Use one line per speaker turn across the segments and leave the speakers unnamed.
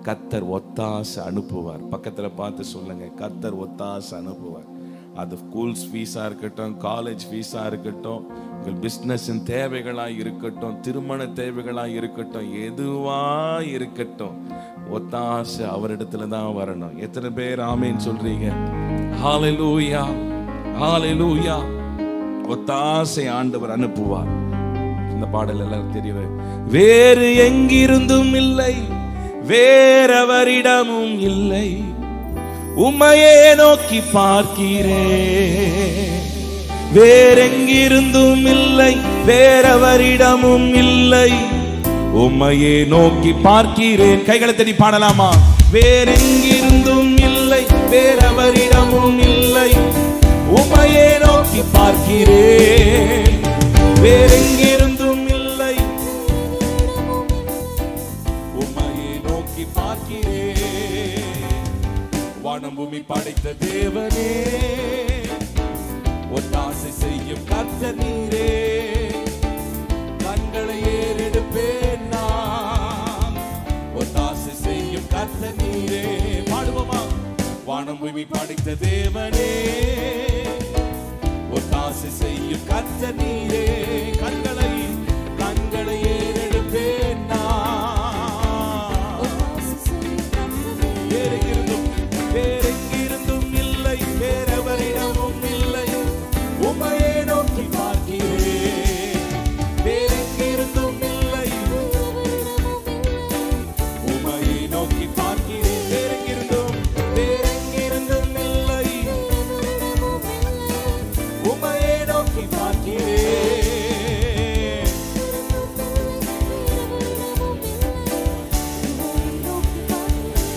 கர்த்தர் ஒத்தாசை அனுப்புவார். பக்கத்துல பார்த்து சொல்லுங்க, கர்த்தர் ஒத்தாசை அனுப்புவார். அது ஸ்கூல்ஸ் ஃபீஸா இருக்கட்டும், காலேஜ் ஃபீஸா இருக்கட்டும், உங்கள் பிஸ்னஸின் தேவைகளாக இருக்கட்டும், திருமண தேவைகளாக இருக்கட்டும், எதுவா இருக்கட்டும், ஒத்தாசை அவரிடத்துல தான் வரணும். எத்தனை பேர் ஆமேன்னு சொல்றீங்க? ஹல்லேலூயா, ஹல்லேலூயா. ஒத்தாசை ஆண்டவர் அனுப்புவார். இந்த பாடல் எல்லாம் தெரியுது. வேறு எங்கிருந்தும் இல்லை, வேறவரிடமும் இல்லை, உம்மையே நோக்கி பார்க்கிறேன். வேறெங்கிருந்தும் இல்லை, வேறவரிடமும் இல்லை, உம்மையே நோக்கி பார்க்கிறேன். கைகளை தட்டி பாடலாமா? வேறெங்கிருந்தும் இல்லை, வேறவரிடமும் இல்லை, உம்மையே நோக்கி பார்க்கிறேன். வேறெங்கிருந்தும் இல்லை, உம்மையே நோக்கி பார்க்கிறேன். வானம் பூமி படைத்த தேவனே, ஒத்தாசை செய்யும் கர்த்தர் நீரே, கண்களை ஏறெடுப்பேன் நான், ஒத்தாசை செய்யும் கர்த்தர் நீரே. பாடுவோமா? வானம் பூமி படைத்த தேவனே, ஒத்தாசை செய்யும் கர்த்தர் நீரே, கண்களை ஏறெடுப்பேன் நான். வேறெங்கிருந்தும் இல்லை, வேறவரிடமும் இல்லை, உம்மையே நோக்கி பார்க்கிறேன். வேறெங்கிருந்தும் இல்லை, உம்மையே நோக்கி பார்க்கிறேன். வேறெங்கிருந்தும் இல்லை, உம்மையே நோக்கி பார்க்கிறேன்.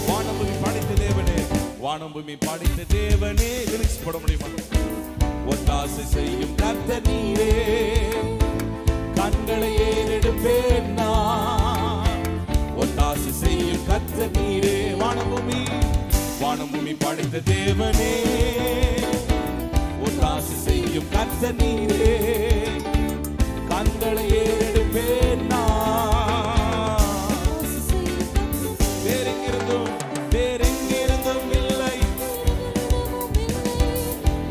வானம் பூமி படைத்த தேவனே, வானம் பூமி படைத்த தேவனே, லிரிக்ஸ் போட முடியுமா? ஒத்தாசை செய்யும் கர்த்தர் நீரே, கண்களை ஏறெடுப்பேன் நான், ஒத்தாசை செய்யும் கர்த்தர் நீரே. வானம் பூமி படைத்த தேவனே, ஒத்தாசை செய்யும் கர்த்தர் நீரே, கண்களை ஏறெடுப்பேன் நான். வேறெங்கிருந்தும் இல்லை,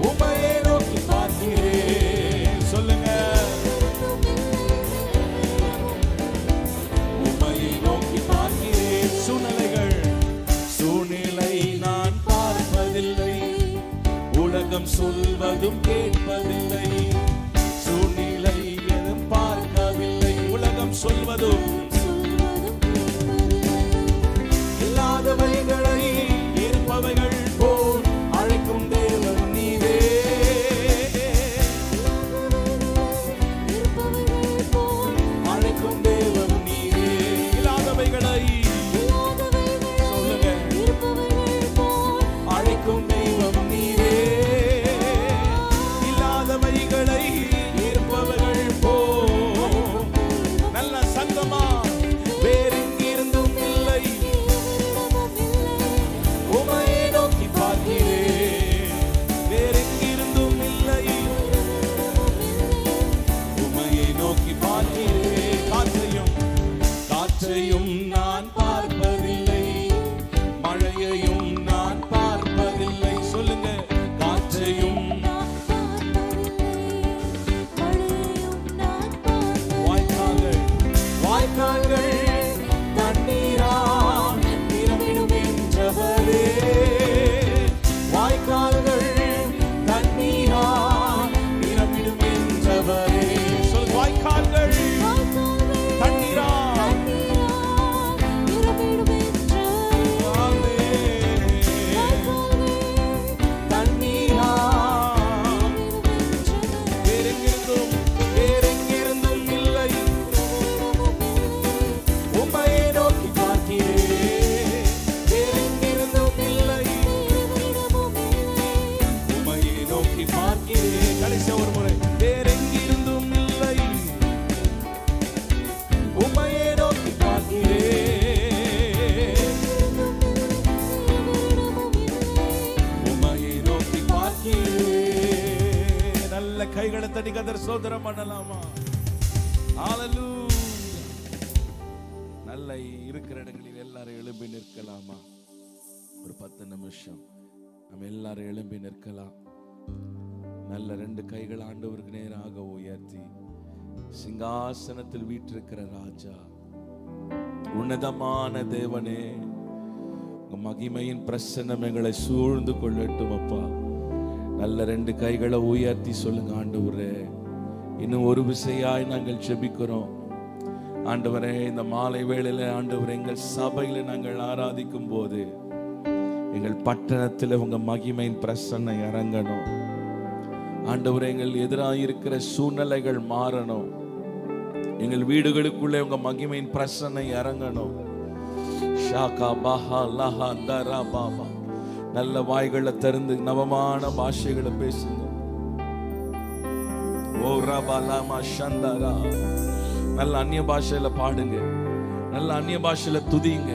உம்மையே நோக்கி பார்க்கிறேன். சொல்லுங்க, உம்மையே நோக்கி பார்க்கிறேன். சூழ்நிலை நான் பார்ப்பதில்லை, உலகம் சொல்வதும் கேட்பதில்லை, சூழ்நிலை எதுவும் பார்க்கவில்லை, உலகம் சொல்வதும் இல்லாதவைகளை இருப்பவைகள் போல் அழைக்கும் தேவன் நீரே. அழைக்கும் தேவன் நீரே. இல்லாதவைகளை சொல்லுங்க, அழைக்கும் தெய்வம் நீரே. இல்லாதவைகளை இருப்பவர்கள் போ. நல்ல சங்கமா. வேறெங்கிருந்தும் இல்லை, உம்மையே நோக்கி பார்க்கிறேன். வேறெங்கிருந்தும் இல்லை, உம்மையே நோக்கி பார்க்கிறேன். காற்றையும் நான் பார்ப்பதில்லை, மழையையும் நான் பார்ப்பதில்லை. சொல்லுங்க, காற்றையும் வாய்க்கால்கள் தண்ணீரால் நிரம்பிடும் என்றவரே, வாய்க்கால்கள் தண்ணீரால் நிரம்பிடும் என்றவரே. சொல், வாய்க்கால்கள் தண்ணீரால் நிரம்பிடும் என்றவரே, தண்ணீரால். வேறெங்கிருந்தும் இல்லை, உம்மையே நோக்கி பார்க்கிறேன். வேறெங்கிருந்தும் இல்லை, உம்மையே நோக்கி பார்க்கிறேன். கடைசி ஒரு முறை. வேறெங்கிருந்தும் இல்லை, உம்மையே நோக்கி பார்க்கிறேன். உம்மையே நோக்கி பார்க்கிறேன். நல்ல கைகளை தட்டி கர்த்தர் ஸ்தோத்திரம் பண்ணலாமா? ஹல்லேலூயா. நல்ல இருக்கிற இடங்களில் எல்லாரும் எல்லாரும் எழும்பி நிற்கலாமா? ஒரு 10 நிமிஷம் நம்ம எல்லாரும் எழும்பி நிற்கலாம். நல்ல 2 கைகள் ஆண்டவருக்கு நேராக உயர்த்தி, சிங்காசனத்தில் வீற்றிருக்கிற ராஜா, உன்னதமான தேவனே, உங்க மகிமையின் பிரசன்னம் எங்களை சூழ்ந்து கொள்ளட்டும் அப்பா. நல்ல 2 கைகளை உயர்த்தி சொல்லுங்க, ஆண்டவரே இன்னும் ஒரு விசையாய் நாங்கள் ஜெபிக்கிறோம். ஆண்டவரே இந்த மாலை வேளையில ஆண்டவரே எங்கள் சபையில நாங்கள் ஆராதிக்கும் போது எங்கள் பட்டணத்தில் உங்க மகிமையின் பிரசன்னம் இறங்கணும். ஆண்டவரே எங்கள் எதிராக இருக்கிற சூழ்நிலைகள் மாறணும். எங்கள் வீடுகளுக்குள்ளே உங்க மகிமையின் பிரசன்னம் இறங்கணும். ஷாகா பாஹா லஹா தரா பாபா. நல்ல வாய்களை திறந்து நவமான பாஷைகளை பேசுங்க. ஓ ரபா லாமா ஷந்தரா. நல்ல அந்நிய பாஷையில பாடுங்க, நல்ல அந்நிய பாஷையில துதிங்க.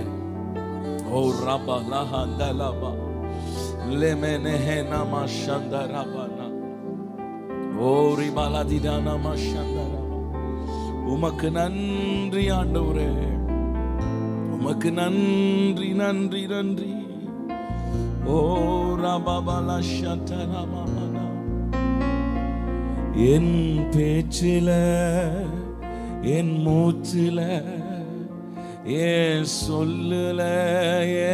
ஓ ரபா லஹா தலபா லெமெனஹே நாமா ஷந்தரா பானா. ஓ ரிபாலா திதானா மா ஷந்தரா. உமக்கு நன்றி ஆண்டவரே, உமக்கு நன்றி நன்றி நன்றி. ஓ ரபாபலா ஷந்தரா மாமனா. என் பேச்சில, என் மூச்சில, என் சொல்லுல,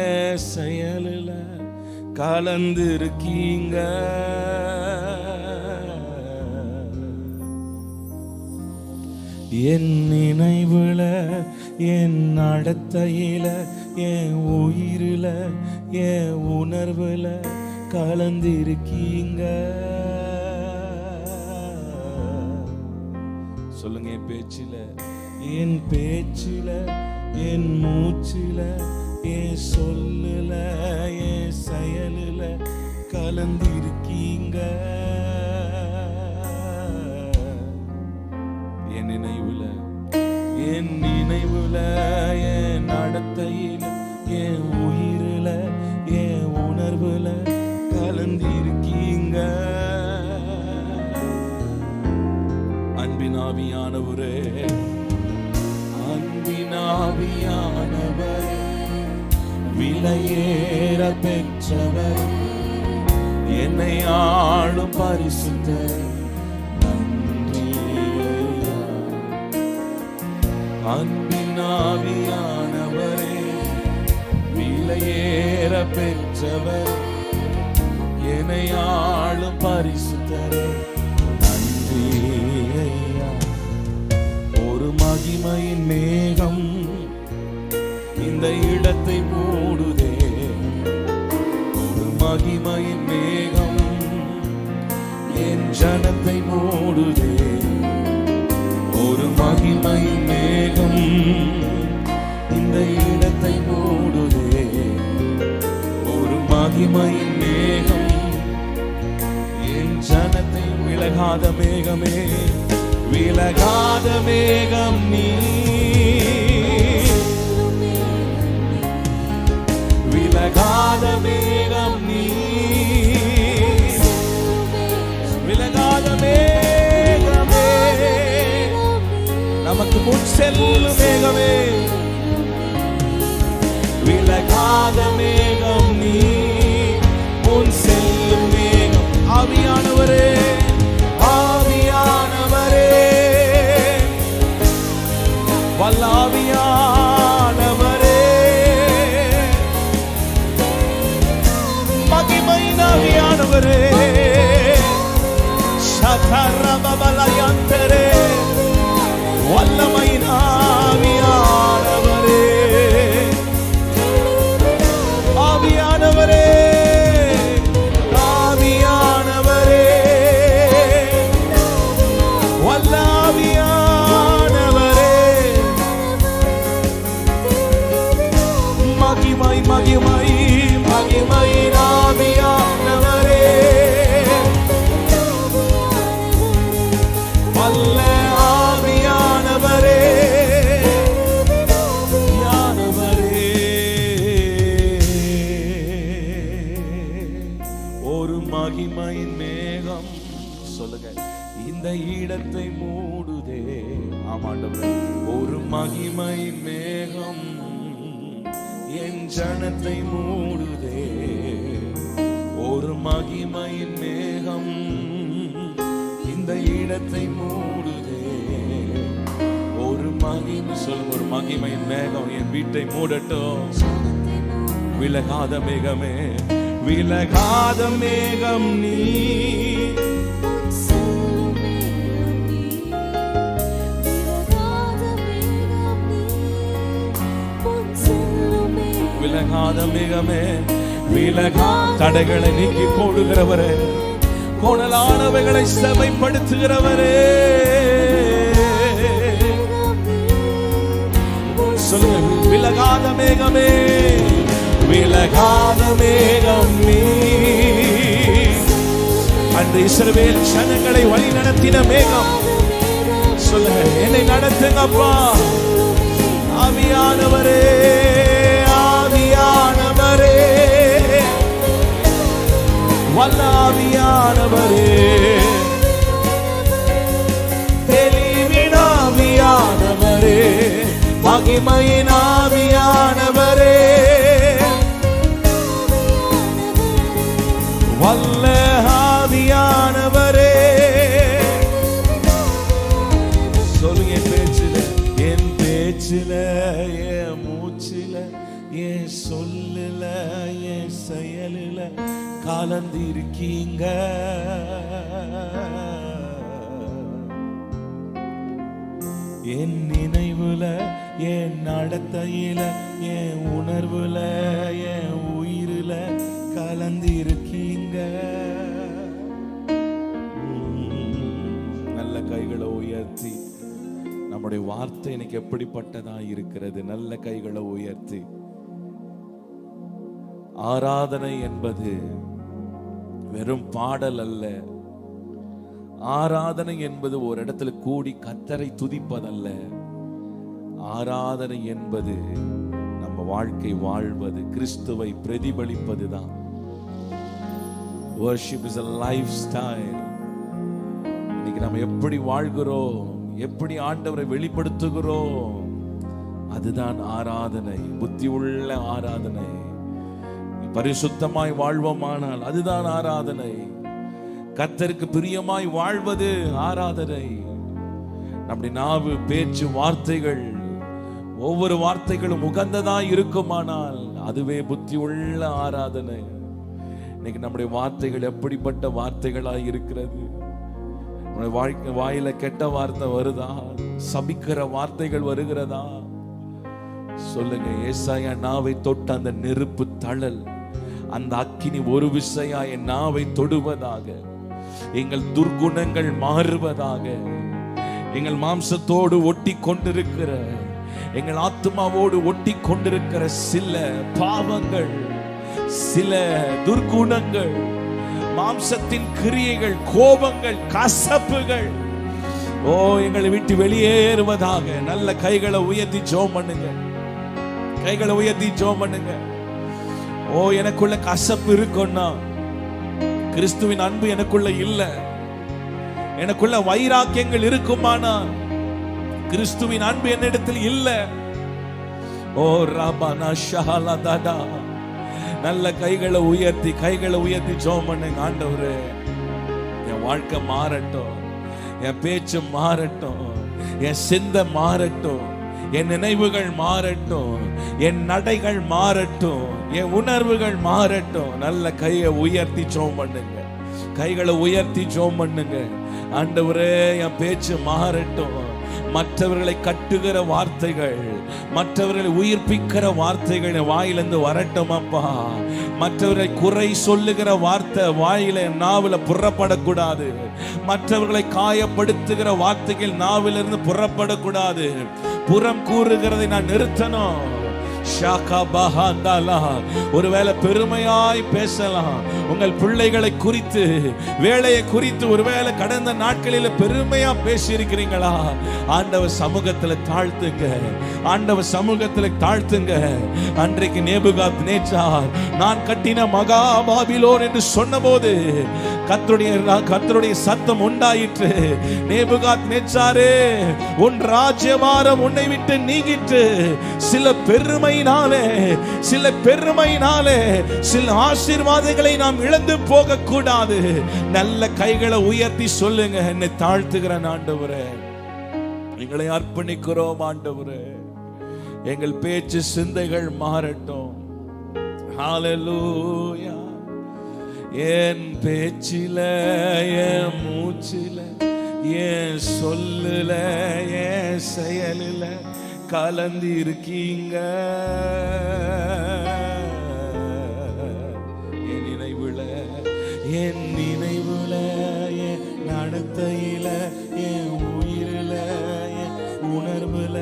என் செயலுல கலந்திருக்கீங்க. என் நினைவுல, என் நடத்தையில, என் உயிரில, என் உணர்வுல கலந்திருக்கீங்க. சொல்லுங்க, என் பேச்சில, என் பேச்சில, என் மூச்சில, என் சொல்லுல, என் செயலுல கலந்திருக்கீங்க. என் நினைவுல, என் நினைவுல, என் நடத்தையில, என் உயிரில, என் உணர்வுல கலந்திருக்கீங்க. அன்பினாவியானவரே, அன்பினாவியானவரே, விலையேற பெற்றவர், என்னை ஆளும் பரிசுத்தர், நன்றி. அன்பினாவியானவரே, விலையேற பெற்றவர், என்னை ஆளும் பரிசுத்தரே, நன்றி. ஒரு மகிமையின் மேகம் இந்த இடத்தை மூடுதே. ஒரு மகிமையின் மேகம் என் ஜனத்தை மூடுதே. ஒரு மகிமையின் மேகம் இந்த இடத்தை மூடுதே. ஒரு மகிமையின் மேகம் என் ஜனத்தை. விலகாத மேகமே, விலகாத மேகம் நீ, விலகாத மேகம் நீ, விலகாத மேகமே, நமக்கு முன் செல்லும் மேகமே, விலகாத மேகம் நீ, முன் செல்லும் மேகம். ஆவியானவரே, ஆவியானவரே, வல்லாவியானவரே, மகிமையின் ஆவியானவரே, சதரபபலயந்தரே, வல்லமையின் ஆவியானவரே, ஆவியானவரே, ஆவியானவரே, வல்லாவியானவரே, மகிமை மகிமை மகிமையின் ஆவியானவரே, வல்ல ஆவியானவரே, யானவரே. ஒரு மகிமையின் மேகம், சொல்லுங்க, இந்த இடத்தை மூடுதே. ஆமாண்டவரே, ஒரு மகிமையின் மேகம் ஜனத்தை மூடுதே. ஒரு மகிமையின் மேகம் இந்த இடத்தை மூடுதே. ஒரு மகிமை சொல்லுங்க, ஒரு மகிமையின் மேகம் என் வீட்டை மூடட்டும். விலகாத மேகமே, விலகாத மேகம் நீ, விலகாத மேகமே, விலகா தடைகளை நீக்கி போடுகிறவரே, கோணலானவைகளை செவைப்படுத்துகிறவரே. சொல்லுங்க, விலகாத மேகமே, விலகாத மேகம் நீ. அன்று இஸ்ரவேல் ஜனங்களை வழி நடத்தின மேகம். சொல்லுங்க, என்னை நடத்துங்கப்பா. ஆவியானவரே, ஆவியானவரே, வல்ல ஆவியானவரே, தெளிவின் ஆவியானவரே, மகிமையின் ஆவியானவரே, வல்ல ஆவியானவரே. சொல்லுங்க, என் பேச்சில, என் மூச்சில, என் சொல்லுல, என் செயலில கலந்து இருக்கீங்க. என் நினைவுல, என் நடத்தையில, என் உணர்வுல, என் உயிரில கலந்து இருக்கீங்க. நல்ல கைகளை உயர்த்தி நம்முடைய வார்த்தை இன்னைக்கு எப்படிப்பட்டதா இருக்கிறது? நல்ல கைகளை உயர்த்தி. ஆராதனை என்பது வெறும் பாடல் அல்ல. ஆராதனை என்பது ஒரு இடத்துல கூடி கர்த்தரை துதிப்பதல்ல. ஆராதனை என்பது நம்ம வாழ்க்கை வாழ்வது, கிறிஸ்துவை பிரதிபலிப்பதுதான். Worship is a lifestyle. இன்னைக்கு நம்ம எப்படி வாழ்கிறோம், எப்படி ஆண்டவரை வெளிப்படுத்துகிறோம், அதுதான் ஆராதனை. புத்தி உள்ள ஆராதனை. பரிசுத்தமாய் வாழ்வோமானால் அதுதான் ஆராதனை. கர்த்தருக்கு பிரியமாய் வாழ்வது ஆராதனை. நம்முடைய நாவு, பேச்சு, வார்த்தைகள், ஒவ்வொரு வார்த்தைகளும் உகந்ததாய் இருக்குமானால் அதுவே புத்தி உள்ள ஆராதனை. இன்னைக்கு நம்முடைய வார்த்தைகள் எப்படிப்பட்ட வார்த்தைகளாய் இருக்கிறது? நம்முடைய வாயில கெட்ட வார்த்தை வருதா? சபிக்கிற வார்த்தைகள் வருகிறதா? சொல்லுங்க, ஏசாயா நாவை தொட்ட அந்த நெருப்பு தழல், அந்த அக்கினி ஒரு விசையா என் நாவை தொடுவதாக, எங்கள் துர்குணங்கள் மாறுவதாக, எங்கள் மாம்சத்தோடு ஒட்டி கொண்டிருக்கிற, எங்கள் ஆத்மாவோடு ஒட்டி கொண்டிருக்கிற சில பாவங்கள், சில துர்குணங்கள், மாம்சத்தின் கிரியைகள், கோபங்கள், கசப்புகள், ஓ எங்களை விட்டு வெளியேறுவதாக. நல்ல கைகளை உயர்த்தி ஜெபம் பண்ணுங்க. கைகளை உயர்த்தி ஜெபம் பண்ணுங்க. ஓ, எனக்குள்ள கசப்பு இருக்குன்னா கிறிஸ்துவின் அன்பு எனக்குள்ள இல்ல. எனக்குள்ள வைராக்கியங்கள் இருக்குமானா கிறிஸ்துவின் அன்பு என்னிடத்தில் இல்ல. ஓ ராபானா ஷஹலா தாடா. நல்ல கைகளை உயர்த்தி ஜெபம் பண்ணுங்க. ஆண்டவரே, என் வாழ்க்கை மாறட்டும், என் பேச்சு மாறட்டும், என் சிந்தை மாறட்டும், என் நினைவுகள் மாறட்டும், என் நடைகள் மாறட்டும், என் உணர்வுகள் மாறட்டும். நல்ல கையை உயர்த்தி ஜெபம் பண்ணுங்க. கைகளை உயர்த்தி ஜெபம் பண்ணுங்க. ஆண்டவரே, என் பேச்சு மாறட்டும். மற்றவர்களை கட்டுகிற வார்த்தைகள், மற்றவர்களை உயிர்ப்பிக்கிற வார்த்தைகள் வாயிலிருந்து வரட்டும் அப்பா. மற்றவர்களை குறை சொல்லுகிற வார்த்தை வாயில, நாவில புறப்படக்கூடாது. மற்றவர்களை காயப்படுத்துகிற வார்த்தைகள் நாவிலிருந்து புறப்படக்கூடாது. புறம் கூறுகிறதை நான் நிறுத்தணும். ஒருவேளை பெருமையாய் பேசலாம். உங்கள் பிள்ளைகளை குறித்து, வேலையை குறித்து ஒருவேளை கடந்த நாட்களில் பெருமையா பேசி இருக்கிறீங்களா? ஆண்டவர் சமூகத்தில் தாழ்த்துங்க. ஆண்டவர் சமூகத்தில் தாழ்த்துங்க. அன்றைக்கு நேபுகாத்நேச்சார் நான் கட்டின மகா பாபிலோன் என்று சொன்ன போது கர்த்தருடைய சத்தம் உண்டாயிற்று. நேபுகாத்நேச்சாரே, உன் ராஜ்யபாரம் உன்னை விட்டு நீங்கிற்று. சில பெருமையினாலே சில ஆசீர்வாதங்களை நாம் இழந்து போக கூடாது. நல்ல கைகளை உயர்த்தி சொல்லுங்க, என்னை தாழ்த்துகிறேன் ஆண்டவரே, எங்களை அர்ப்பணிக்கிறோம் ஆண்டவரே, எங்கள் பேச்சு சிந்தைகள் மாறட்டும். ஹல்லேலூயா. என் பேச்சில, என் மூச்சில, என் சொல்லுல, என் செயலில கலந்து இருக்கீங்க. என் நினைவுல, என் நடத்தையில, என் உயிரில, என் உணர்வுல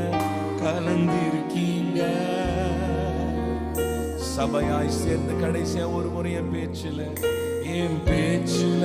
கலந்து இருக்கீங்க. சபையாய் சேர்ந்து கடைசியா ஒரு முறை என் பேச்சுல, என் பேச்சுல,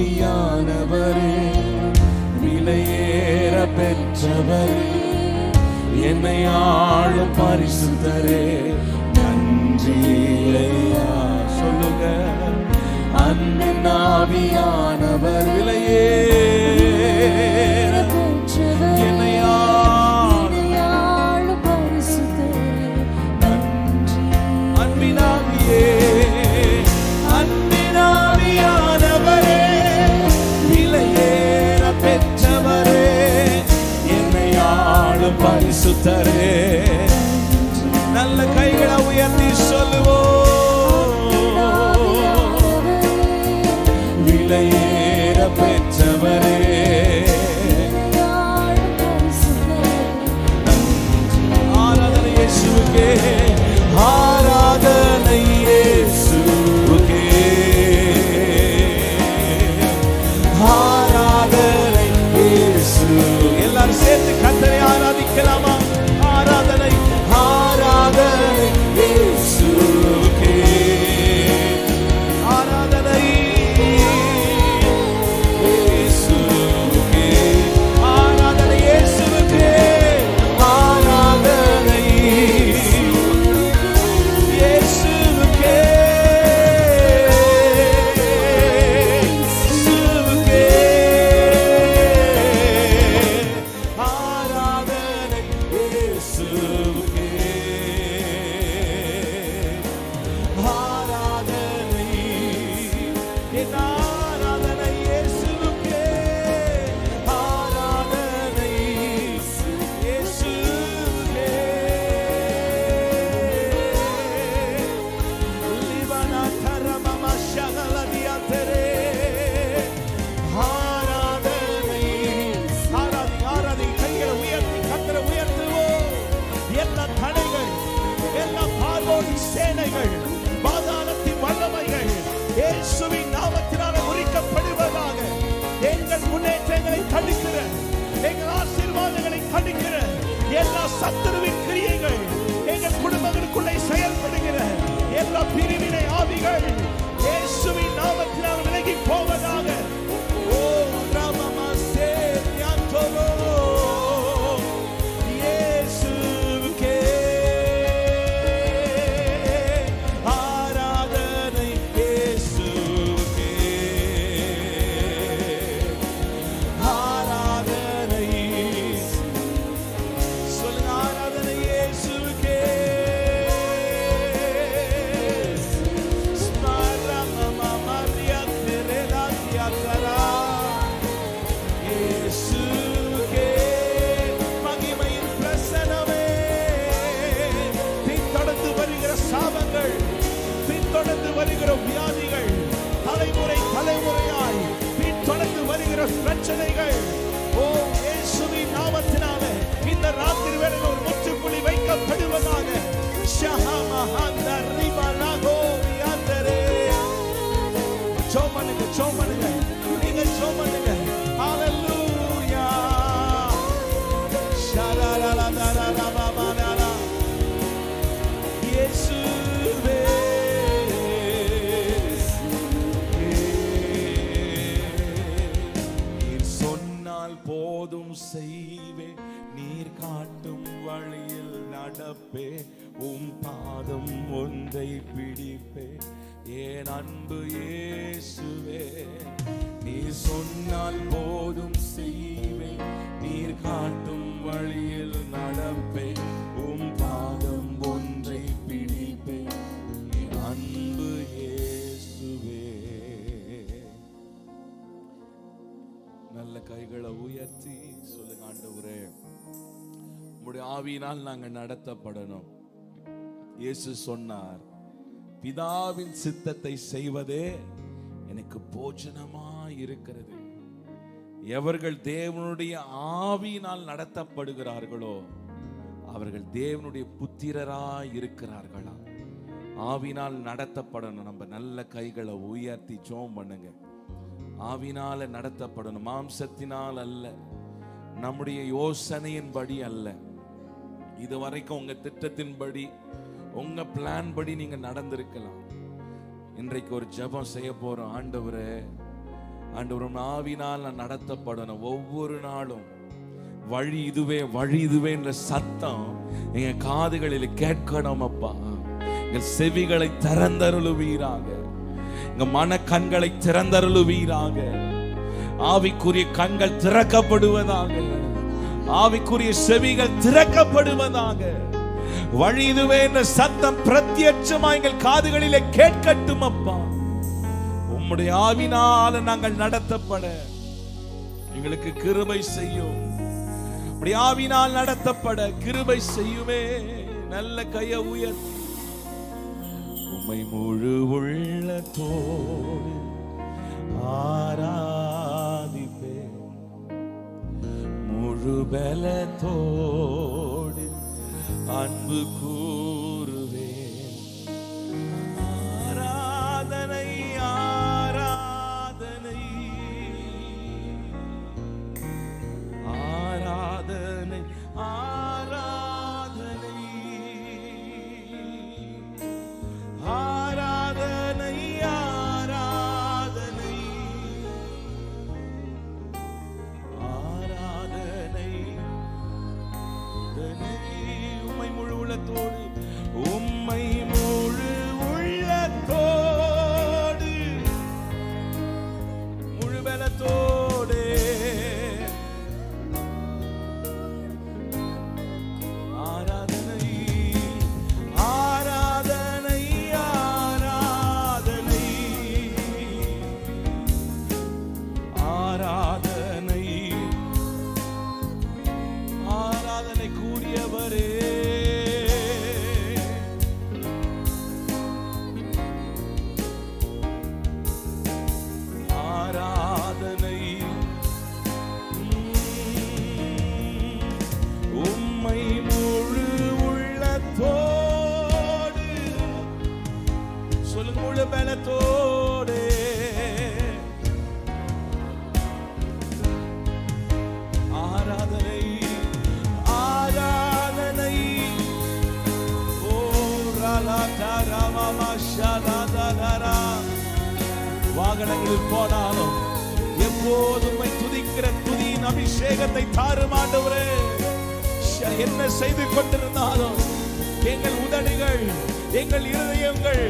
அன்பினாவியானவரே, விலையேற பெற்றவரே, என்னை ஆளும் பரிசுத்தரே, நன்றி ஐயா. சொல்லுங்க, அன்பினாவியானவர் விலையேற என்னை ஆளும் பரிசுத்தரே, நன்றி. அன்பினாவியே, அன்பினாவியானவரே, விலையேற பெற்றவரே, என்னை ஆளும் பரிசுத்தரே. நல்ல கைகளை உயர்த்தி சொல்லுவோம், விலையேற பெற்றவரே, ஆராதனை இயேசுவுக்கே, ஆராதனை இயேசுவுக்கே, ஆராதனை இயேசு. எல்லாரும் சேர்த்து கர்த்தரை ஆராதிக்கலாமா? ஆராதனை, ஆராதனை இயேசுவுக்கே, ஆராதனை இயேசுவுக்கே, ஆராதனை இயேசுவுக்கே, ஆராதனை இயேசுவுக்கே, இயேசுவுக்கே, ஆராதனை இயேசுவுக்கே, ஆராதனை, என் ஆராதனை இயேசுவுக்கே, ஆராதனை இயேசுவுக்கே. லிபனா தரமமா ஷகலதியாதரே, ஆராதனை, ஆராதி, ஆராதி. கைகளை உயர்த்தி கர்த்தரை உயர்த்துவோம். எல்லா தடைகள், எல்லா பார்வோனின் சேனைகள், பாதாளத்தின் வல்லமைகள் இயேசுவின் நாமத்தினாலே முறிக்கப்படுவதாக. எங்கள் முன்னேற்றங்களை தடுக்கிற, எங்கள் ஆசீர்வாதங்களை தடுக்கிற எல்லா சத்துருவின் கிரியைகள், எங்கள் குடும்பங்களுக்குள்ளே செயல்படுகிற எல்லா பிரிவினை ஆவிகள் இயேசுவின் நாமத்தினால் விலகி போவதாக. ஓ ராமமா சேத்யாந்தோரோ, இயேசுவுக்கே ஆராதனை, இயேசுவுக்கே ஆராதனை. சொல்லுங்க, ஆராதனை இயேசுவுக்கே. ஸ்மரணமா மரியா தெரேலா தியாகரா, இயேசுவுக்கே மகிமையின் பிரசன்னமே. பின்தொடர்ந்து வருகிற சாபங்கள், பின்தொடர்ந்து வருகிற வியாதிகள், தலைமுறை தலைமுறையாய் பின்தொடர்ந்து வருகிற பிரச்சனைகள், ஓ இயேசுவின் நாமத்தினாலே இந்த ராத்திரி வேளையில் ஒரு முற்றுப்புள்ளி வைக்கப்படுவதாக. ஷஹமஹந்தரிபலகோ ரியாந்தரே. ஜெபம் பண்ணுங்க, ஜெபம் பண்ணுங்க. ஒன்றை பிடிப்பேன், என் அன்பு இயேசுவே. நீ சொன்னால் போதும் செய்வேன், நீர் காட்டும் வழியில் நடப்பேன், உம் பாதம் ஒன்றை பிடிப்பேன், என் அன்பு இயேசுவே. நல்ல கைகளை உயர்த்தி சொல்லுங்க, ஆண்டவரே உம்முடைய ஆவியினால் நாங்கள் நடத்தப்படணும். இயேசு சொன்னார், பிதாவின் சித்தத்தை செய்வதே எனக்கு போஜனமாய் இருக்கிறது. எவர்கள் தேவனுடைய ஆவியினால் நடத்தப்படுகிறார்களோ அவர்கள் தேவனுடைய புத்திரராய் இருக்கிறார்களா? ஆவினால் நடத்தப்படணும். நம்ம நல்ல கைகளை உயர்த்தி ஜெபம் பண்ணுங்க. ஆவினால நடத்தப்படணும், மாம்சத்தினால் அல்ல, நம்முடைய யோசனையின்படி அல்ல. இதுவரைக்கும் உங்க திட்டத்தின்படி, உங்க பிளான் படி நீங்க நடந்திருக்கலாம். இன்றைக்கு ஒரு ஜெபம் செய்ய போறோம். ஆண்டவரே, ஆண்டவரும் ஆவினால் நான் நடத்தப்படணும். ஒவ்வொரு நாளும் வழி இதுவே, வழி இதுவே என்ற சத்தம் எங்க காதுகளில் கேட்கணும். அப்பா, எங்கள் செவிகளை திறந்தருளுவீராக, எங்க மன கண்களை திறந்தருளுவீராக. ஆவிக்குரிய கண்கள் திறக்கப்படுவதாக, ஆவிக்குரிய செவிகள் திறக்கப்படுவதாக. வழி இதுவே என்ற சத்தம் பிரத்யட்சமா எங்கள் காதுகளிலே கேட்கட்டும். அப்பா, உம்முடைய ஆவினால நாங்கள் நடத்தப்பட எங்களுக்கு கிருபை செய்யும். உம்முடைய ஆவினால் நடத்தப்பட கிருபை செய்யுமே. நல்ல கையை உயர்த்தி உம்மை முழு உள்ளத்தோடு ஆராதிப்பேன், முழு பலத்தோடு அன்பு கூறுவேன். ஆராதனை ஆராதனை ஆராதனை ஆராதனை ஆராதனை ஆராதனை ஆராதனை. உம்மை முழு உள்ளத்தோடு, உம்மை முழு உள்ளத்தோடு முழு பலத்தோடு ஆராதனை ஆராதனை ஆராதனை ஆராதனை ஆராதனை கூறியவரே. ஆராதனை உம்மை முழு உள்ளத்தோடு சொல்லுங்க, முழு பலத்தோடு ஆராதனை ஆராதனை. ஓ ரலதரமமஷலதரா. வாகனங்களில் போனாலும் எப்போதும் துதிக்கிற துதியின் அபிஷேகத்தை தாரும் ஆண்டவரே. என்ன செய்து கொண்டிருந்தாலும் எங்கள் உதடுகள், எங்கள் இருதயங்கள்